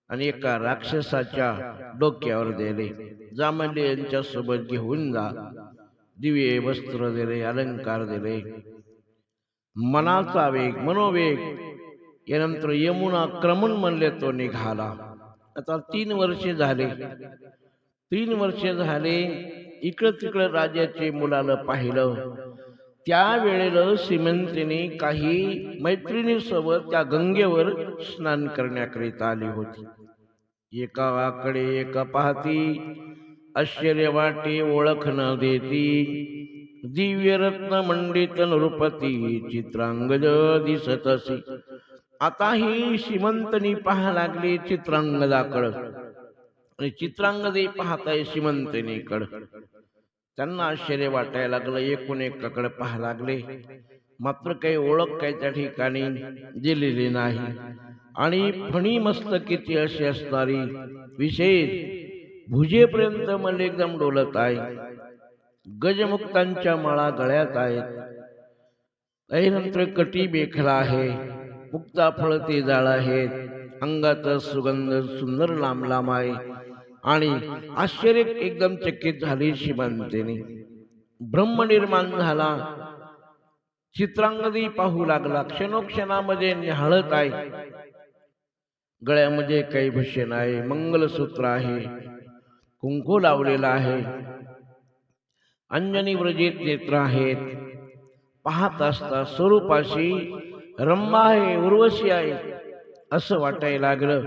आणि एका राक्षसाच्या डोक्यावर दिले. जा म्हणले यांच्या सोबत घेऊन जा. दिवे वस्त्र दिले, अलंकार दिले. मनाचा वेग, मनोवेग. यानंतर यमुना क्रमण म्हणले तो निघाला. आता 3 वर्षे झाले. 3 वर्षे झाले. इकडं तिकडं राजाचे मुलाला पाहिलं. त्यावेळेला श्रीमंतीने काही मैत्रिणीसोबत त्या गंगेवर स्नान करण्याकरिता आली होती. एकाकडे एक पाहती, आश्चर्य वाटे ओळख न देती. दिव्य रत्न मंडित नृपती, चित्रांगद दिसत असे. आता ही श्रीमंतनी पाहा लागली चित्रांगदाकडं. आणि चित्रांगदही पाहत आहे श्रीमंतनीकडं. त्यांना आश्चर्य वाटायला लागलं. एकूण एकाकडे पाहा लागले. मात्र काही ओळख काही त्या ठिकाणी दिलेली नाही. आणि फणी मस्तकीची अशी असणारी विशेष भुजेपर्यंत मला एकदम डोलत आहे. गजमुक्तांच्या माळा गळ्यात आहेत. त्यानंतर कटी बेखला आहे. मुक्ता फळ ते जाळ आहेत. अंगात सुगंध सुंदर लांब लांब आहे. आणि आश्चर्य एकदम चकित झाली श्रीमंतीने. ब्रह्म निर्माण झाला. चित्रांगदी पाहू लागला. क्षणोक्षणामध्ये निहाळत आहे. गळ्यामध्ये काही भूषण आहे, मंगलसूत्र आहे, कुंकू लावलेला आहे, अंजनी व्रजित नेत्र आहेत. पाहत असता स्वरूपाशी रंभा आहे, उर्वशी आहे असं वाटायला लागलं.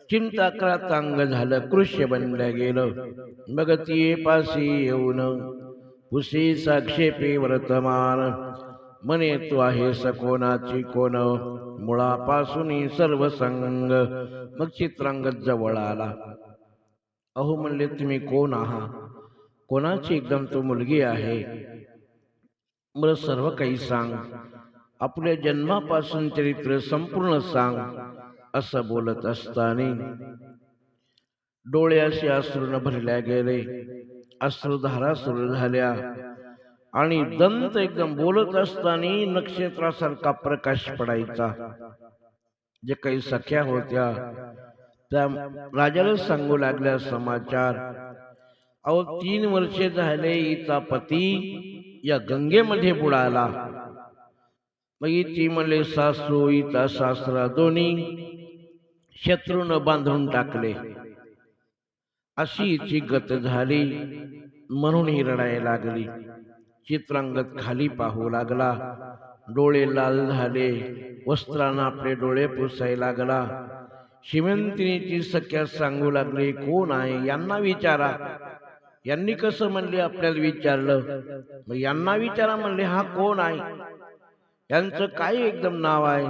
चिंताक्रांत अंग झालं. कृष्य बनलं गेलं. मग ती पाशी येऊन पुसी साक्षेपे वर्तमान, म्हणे तू आहे सकोनाची कोण, मुळापासून सर्व संग. मग चित्रांगद जवळ आला. अहो म्हणले तुम्ही कोण आहात, कोणाची एकदम तो मुलगी आहे, मला सर्व काही सांग, आपल्या जन्मापासून चरित्र संपूर्ण सांग. असं बोलत असताना डोळ्याशी अश्रून भरल्या गेले. अश्रुधारा सुरू झाल्या. आणि दंत एकदम बोलत असताना नक्षत्रासारखा प्रकाश पडायचा. जे काही सख्या होत्या त्या राजाला सांगू लागल्या समाचार. अहो 3 वर्षे झाले हिचा पती या गंगेमध्ये बुडाला. मग ती म्हणले सासू हिचा सासरा दोन्ही शत्रून बांधून टाकले. अशी हिची गत झाली. म्हणून ही रडायला लागली. चित्रांगद खाली पाहू लागला. डोळे लाल झाले. वस्त्रानं आपले डोळे पुसायला लागला. श्रीमंतिनीची सख्या सांगू लागले, कोण आहे यांना विचारा. यांनी कसं म्हणले आपल्याला विचारलं. मग यांना विचारा म्हणले, हा कोण आहे, यांचं काय एकदम नाव आहे.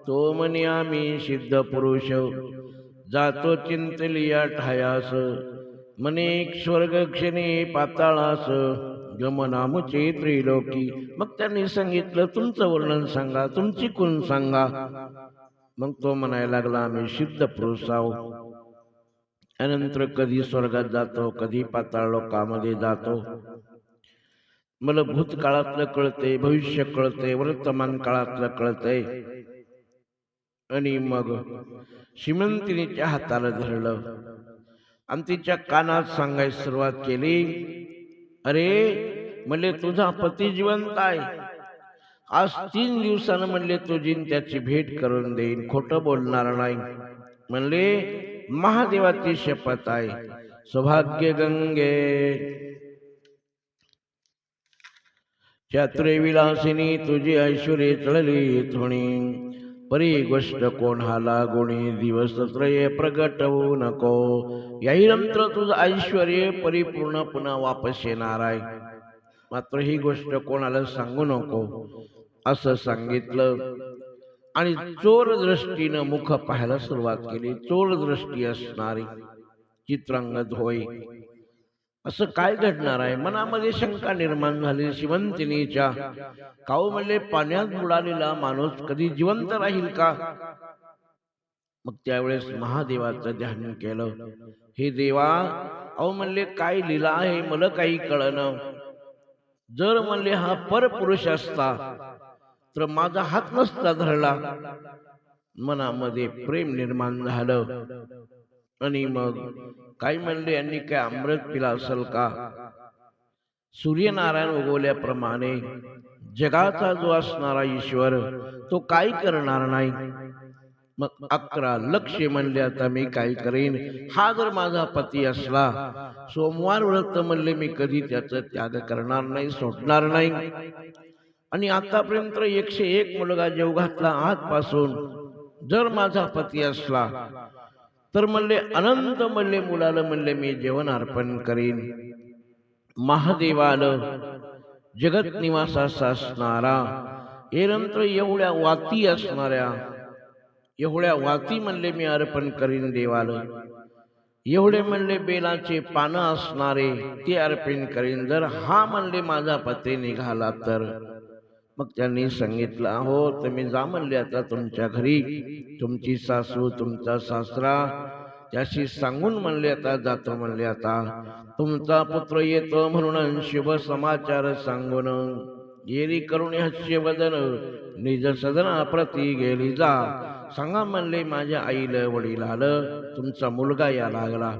तो म्हणे, आम्ही सिद्ध पुरुष जातो चिंतलिया ठायास. म्हणे स्वर्ग क्षणी पाताळास गमनामुचे त्रिलोकी. मग त्यांनी सांगितलं, तुमचं वर्णन सांगा, तुमची कुण सांगा. मग तो म्हणायला लागला, आम्ही सिद्ध पुरुष आहोत. त्यानंतर कधी स्वर्गात जातो, कधी पाताळ लोकामध्ये जातो. मला भूतकाळातलं कळते, भविष्य कळते, वर्तमान काळातलं कळतंय. आणि मग श्रीमंतिनीच्या हाताला धरलं आणि तिच्या कानात सांगायला सुरुवात केली, अरे म्हणले तुझा पती जिवंत आहे. आज 3 दिवसानं म्हणले तुझी त्याची भेट करून देईन, खोटं बोलणार नाही. म्हणले महादेवाची शपथ आहे. सौभाग्य गंगे चातुर्य विलासिनी तुझी ऐश्वर्य चळली थोणी. परी गोष्ट कोणाला गुणी दिवस त्रये प्रगट होऊ नको. याही नंतर तुझं ऐश्वर्य परिपूर्ण पुन्हा वापस येणार आहे. मात्र ही गोष्ट कोणाला सांगू नको असं सांगितलं. आणि चोर दृष्टीनं मुख पाहायला सुरुवात केली. चोर दृष्टी असणारी चित्रांगद होय. असं काय घडणार आहे. मनामध्ये शंका निर्माण झाली श्रीमंतिनीच्या. काऊ म्हणले पाण्यात बुडालेला माणूस कधी जिवंत राहील का. मग त्यावेळेस महादेवाचं ध्यान केलं. हे देवा, अहो म्हणले काय लीला आहे मला काही कळलं. जर म्हणले हा परपुरुष असता तर माझा हात नसता धरला. मनामध्ये प्रेम निर्माण झालं. आणि मग काय म्हणले, यांनी काय अमृत पिला असेल का. सूर्यनारायण उगवल्याप्रमाणे जगाचा जो असणारा ईश्वर तो काय करणार नाही. मग 11 लक्ष म्हणले, आता मी काय करेन. हा जर माझा पती असला, सोमवार व्रत म्हणले मी कधी त्याचा त्याग करणार नाही, सोडणार नाही. आणि आतापर्यंत 101 मुलगा जेव घातला आजपासून. जर माझा पती असला तर म्हणले अनंत म्हणले मुलाला म्हणले मी जेवण अर्पण करीन. महादेवाला जगत निवासास असणारा नंतर एवढ्या वाती असणाऱ्या एवढ्या वाती म्हणले मी अर्पण करीन देवाला. एवढे म्हणले बेलाचे पानं असणारे ते अर्पण करीन, जर हा म्हणले माझा पती निघाला तर. मग त्यांनी सांगितलं, हो तुम्ही जा म्हणले आता तुमच्या घरी. तुमची सासू तुमचा सासरा त्याशी सांगून म्हणले आता जातो म्हणले. आता तुमचा पुत्र येतो म्हणून शुभ समाचार सांगून येरी करून हास्य वदन निज सदना प्रती गेली जा. सांगा म्हणले माझ्या आईला वडिलाला तुमचा मुलगा या लागला.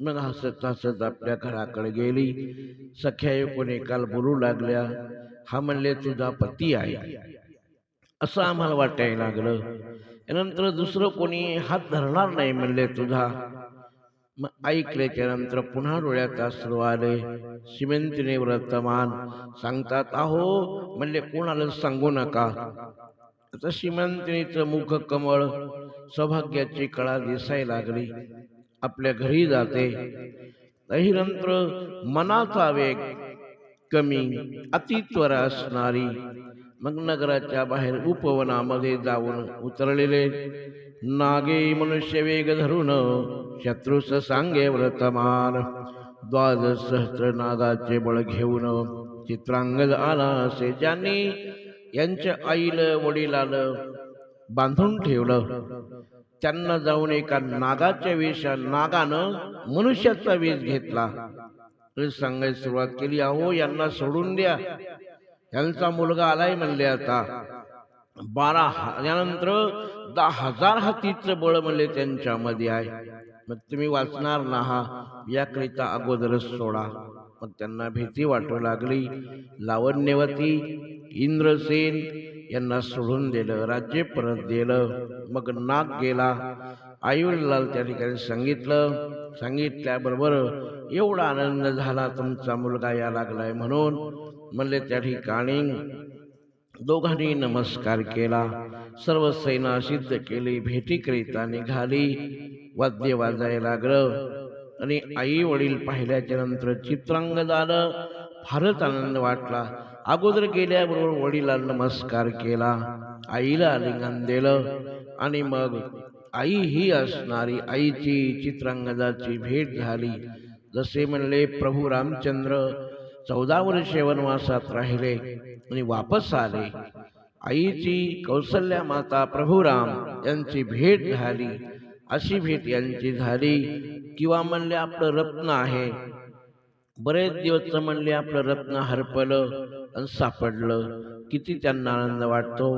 मग हसत हसत आपल्या घराकडे गेली. सख्या एकूण एकाला बोलू लागल्या, हा म्हणले तुझा पती आहे असं आम्हाला वाटायला लागलं. यानंतर दुसरं कोणी हात धरणार नाही म्हणले तुझा. मग ऐकल्याच्या नंतर पुन्हा डोळ्यात अश्रू आले. श्रीमंतीने वर्तमान सांगतात, अहो म्हणले कोणाला सांगू नका. आता श्रीमंतीचं मुख कमळ सौभाग्याची कळा दिसायला लागली. आपल्या घरी जाते. नंतर मनाचा वेग कमी अतित्वर असणारी मग नगराच्या बाहेर उपवनामध्ये जाऊन उतरलेले नागे मनुष्य वेग धरून शत्रूस सांगे वर्तमान. 12 सहस्त्र नागाचे बळ घेऊन चित्रांगद आला असे ज्यांनी यांच्या आईला वडिलाला बांधून ठेवलं. त्यांना जाऊन एका नागाच्या वेशात नागानं मनुष्याचा वेश घेतला. सांगायला सुरुवात केली, अहो यांना सोडून द्या, यांचा मुलगा आलाय म्हणले. आता यानंतर 10,000 हातीचं बळ म्हणले त्यांच्यामध्ये आहे. मग तुम्ही वाचणार ना हा, याकरिता अगोदरच सोडा. मग त्यांना भीती वाटू लागली. लावण्यवती, इंद्रसेन यांना सोडून दिलं, राज्य परत दिलं. मग नाग गेला. आईवडिलाला त्या ठिकाणी सांगितल्याबरोबर एवढा आनंद झाला, तुमचा मुलगा या लागलाय म्हणून. म्हणले त्या ठिकाणी दोघांनी नमस्कार केला. सर्व सेना सिद्ध केली. भेटीकरिता निघाली. वाद्य वाजायला लागलं आणि आई वडील पाहिल्याच्या नंतर चित्रांगदाला फारच आनंद वाटला. अगोदर गेल्याबरोबर वडिलांना नमस्कार केला, आईला आलिंगन दिलं आणि मग आई ही असणारी आईची चित्रांगदाची भेट झाली. जसे म्हणले प्रभू रामचंद्र 14 वर्षे वनवासात राहिले आणि वापस आले. आईची कौसल्या माता प्रभुराम यांची भेट झाली. अशी भेट यांची झाली. किंवा म्हणले आपलं रत्न आहे, बरेच दिवस म्हणले आपलं रत्न हरपलं आणि सापडलं, किती त्यांना आनंद वाटतो.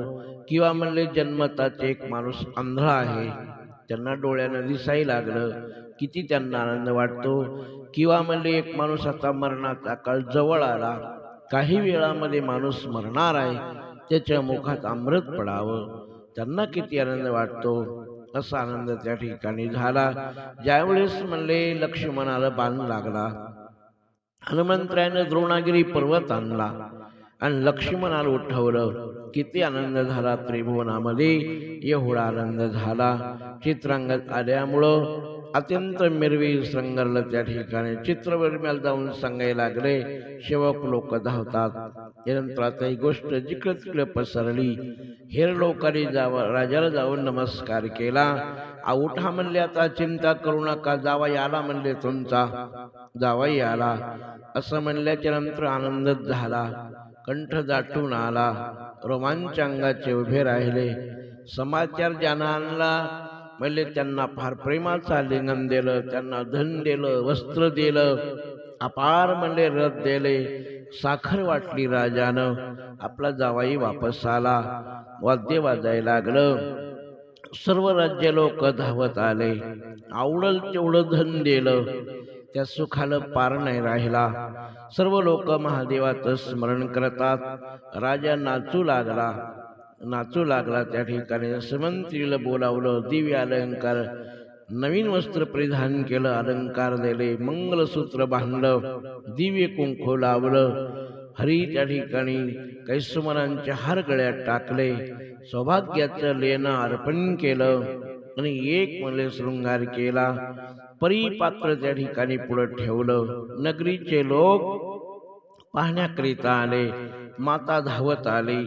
किंवा म्हणले जन्मताच एक माणूस आंधळा आहे, त्यांना डोळ्यानं दिसायला लागलं, किती त्यांना आनंद वाटतो. किंवा म्हणले एक माणूस आता मरणाचा काळ जवळ आला, काही वेळामध्ये माणूस मरणार आहे, त्याच्या मुखात अमृत पडावं, त्यांना किती आनंद वाटतो. असा आनंद त्या ठिकाणी झाला. ज्यावेळेस म्हणले लक्ष्मणाला बाण लागला, हनुमंतरायानं द्रोणागिरी पर्वत आणला आणि लक्ष्मणाला उठवलं, किती आनंद झाला त्रिभुवनामध्ये. एवढा आनंद झाला. चित्रांगद आल्यामुळं अत्यंत मिरवी संगरलं. त्या ठिकाणी चित्रवर्म्याला जाऊन सांगायला लागले. सेवक लोक धावतात. त्यानंतर आता ही गोष्ट जिकडे तिकडे पसरली. हेर लोकांनी राजाला जाऊन नमस्कार केला. उठा म्हणले, आता चिंता करू नका, जावाई आला म्हणले, तुमचा जावाई आला. असं म्हणल्याच्या नंतर आनंदच झाला. कंठ दाटून आला. रोमांच अंगाचे उभे राहिले. समाचार ज्यांना आणला म्हणले त्यांना फार प्रेमाचं आलिंगन दिलं, त्यांना धन दिलं, वस्त्र दिलं, अपार म्हणले रथ दिले, साखर वाटली राजानं. आपला जावाई वापस आला. वाद्य वाजायला लागलं. सर्व राज्य लोक धावत आले. आवडल तेवढं धन दिलं, त्या सुखाला पार नाही राहिला. सर्व लोक महादेवाचं स्मरण करतात. राजा नाचू लागला. त्या ठिकाणी सुमंत्रीला बोलावलं, दिव्य अलंकार, नवीन वस्त्र परिधान केलं, अलंकार दिले, मंगलसूत्र बांधलं, दिव्य कुंकू लावलं. हरी त्या ठिकाणी कैसुमनांचे हार गळ्यात टाकले, सौभाग्याचं लेणं अर्पण केलं आणि एक म्हणले शृंगार केला. परिपात्र त्या ठिकाणी पुढे ठेवलं. नगरीचे लोक पाहण्याकरिता आले. माता धावत आली.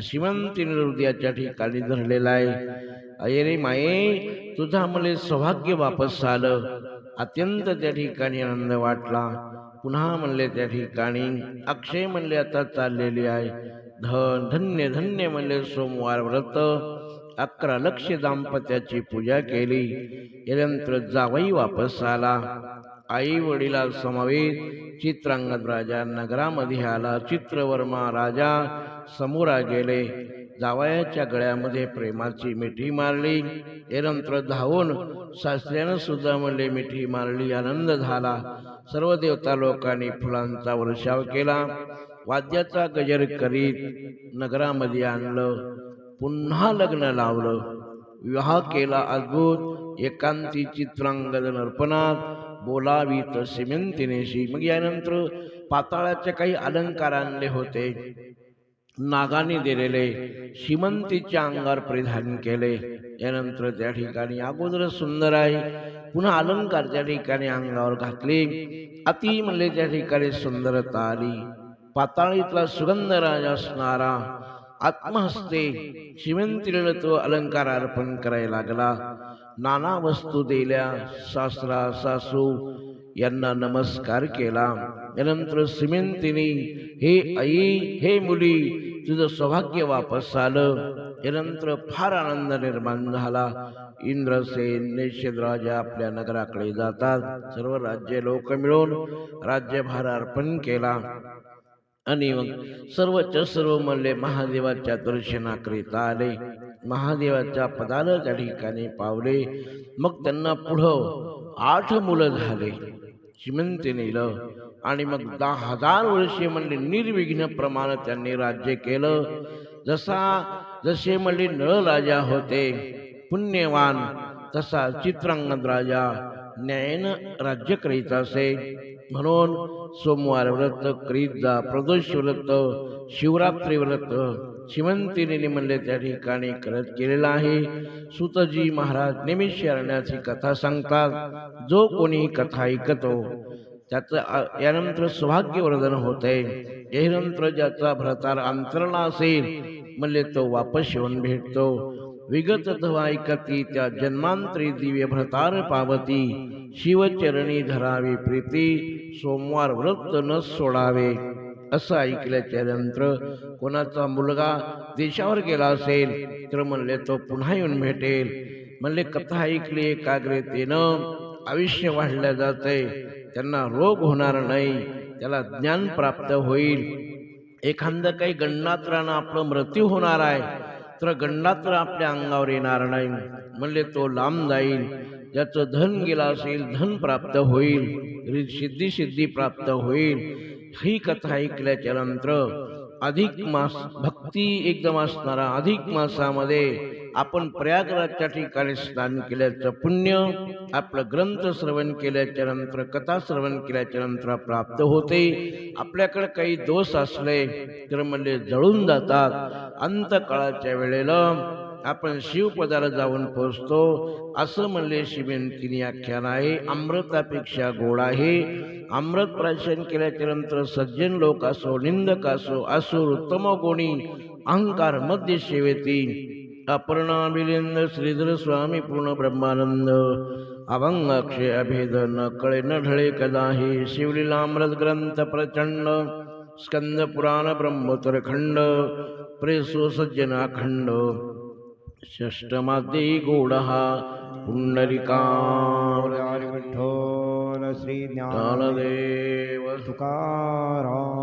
श्रीमंतीने हृदयाच्या ठिकाणी धरलेला आहे. अरे माये, तुझा मला सौभाग्य वापस आलं. अत्यंत त्या ठिकाणी आनंद वाटला. पुन्हा म्हणले त्या ठिकाणी अक्षय म्हणले आता चाललेली आहे. धन्य धन्य म्हणले सोमवार व्रत. 11 लक्ष दाम्पत्याची पूजा केली. यानंतर जावई वापस आला. आई वडिला समवेत चित्रांगद राजा नगरामध्ये आला. चित्रवर्मा राजा समोरा गेले. जावयाच्या गळ्यामध्ये प्रेमाची मिठी मारली. यानंतर धावून सासऱ्यानं सुद्धा म्हणले मिठी मारली. आनंद झाला. सर्व देवता लोकांनी फुलांचा वर्षाव केला. वाद्याचा गजर करीत नगरामध्ये आणलं. पुन्हा लग्न लावलं. विवाह केला अद्भुत. एकांती चित्रांगद अर्पणात बोलावीत श्रीमंतीनेशी. मग यानंतर पाताळाचे काही अलंकार आणले होते, नागाने दिलेले, श्रीमंतीच्या अंगावर परिधान केले. यानंतर त्या ठिकाणी अगोदर सुंदर आहे, पुन्हा अलंकार त्या ठिकाणी अंगावर घातले. अति म्हणले त्या ठिकाणी सुंदरता आली. पाताळीतला सुगंध राज असणारा आत्महस्ते श्रीमंतीला तो अलंकार अर्पण करायला लागला. नाना वस्तू दिल्या. सासरा सासू यांना नमस्कार केला. यानंतर श्रीमंतीने, हे आई, हे मुली, तुझं सौभाग्य वापस आलं. यानंतर फार आनंद निर्माण झाला. इंद्रसेन निषेध राजा आपल्या नगराकडे जातात. सर्व राज्य लोक मिळून राज्यभार अर्पण केला. आणि मग सर्वच्या सर्व म्हणले महादेवाच्या दर्शनाकरिता आले. महादेवाच्या पदाला त्या ठिकाणी पावले. मग त्यांना पुढं 8 मुलं झाले. श्रीमंती नेलं आणि मग 10,000 वर्षे म्हणले निर्विघ्न प्रमाणे त्यांनी राज्य केलं. जसे म्हणले नळ राजा होते पुण्यवान, तसा चित्रांगद राजा न्यायानं राज्य करीत असे. म्हणून सोमवार व्रत करीत जा, प्रदोष व्रत, शिवरात्री व्रत श्रीमंतीने म्हणले त्या ठिकाणी करत केलेला आहे. सुतजी महाराज नेहमी शरण्याची कथा सांगतात. जो कोणी कथा ऐकतो त्याचं यानंतर सौभाग्यवर्धन होते. यानंतर ज्याचा भरतार अंतरला असेल म्हणले तो वापस येऊन भेटतो. विगत धवा ऐकती त्या जन्मांतरी दिव्य भरतार पावती. शिवचरणी धरावी प्रीती, सोमवार व्रत न सोडावे. असं ऐकल्याच्या नंतर कोणाचा मुलगा देशावर गेला असेल तर म्हणले तो पुन्हा येऊन भेटेल. म्हणले कथा ऐकली एकाग्रतेनं आयुष्य वाढल्या जाते, त्यांना रोग होणार नाही, त्याला ज्ञान प्राप्त होईल. एखादं काही गंडात्रानं आपलं मृत्यू होणार आहे तर गंडात्र आपल्या अंगावर येणार नाही. म्हणले तो लांब जाईल. ज्याचं धन गेला असेल धन प्राप्त होईल, सिद्धी प्राप्त होईल. ही कथा ऐकल्याच्या नंतर अधिक मास भक्ती एकदम असणारा अधिक मासामध्ये आपण प्रयागराजच्या ठिकाणी स्नान केल्याचं पुण्य आपलं ग्रंथ श्रवण केल्याच्या नंतर, कथा श्रवण केल्याच्या नंतर प्राप्त होते. आपल्याकडे काही दोष असले तर म्हणजे जळून जातात. अंतकाळाच्या वेळेला आपण शिवपदाला जाऊन पोहोचतो असं म्हणले श्रीमंतीनी आख्यान आहे. अमृतापेक्षा गोड आहे. अमृत प्राशन केल्याच्या नंतर सज्जन लोक असो, निंदक असो, असुर उत्तम गुणी अहंकार मध्ये सेवेती. अपर्णा मिलिंद श्रीधर स्वामी पूर्ण ब्रह्मानंद अभंग अक्षय अभेद न कळे न ढळे कदाही. शिवलीलामृत ग्रंथ प्रचंड स्कंद पुराण ब्रह्मोत्तर खंड प्रेसो सज्जनाखंड. षष्टमादी गोडहा पुंडलिका विठ्ठल श्री ज्ञानदेव तुकाराम.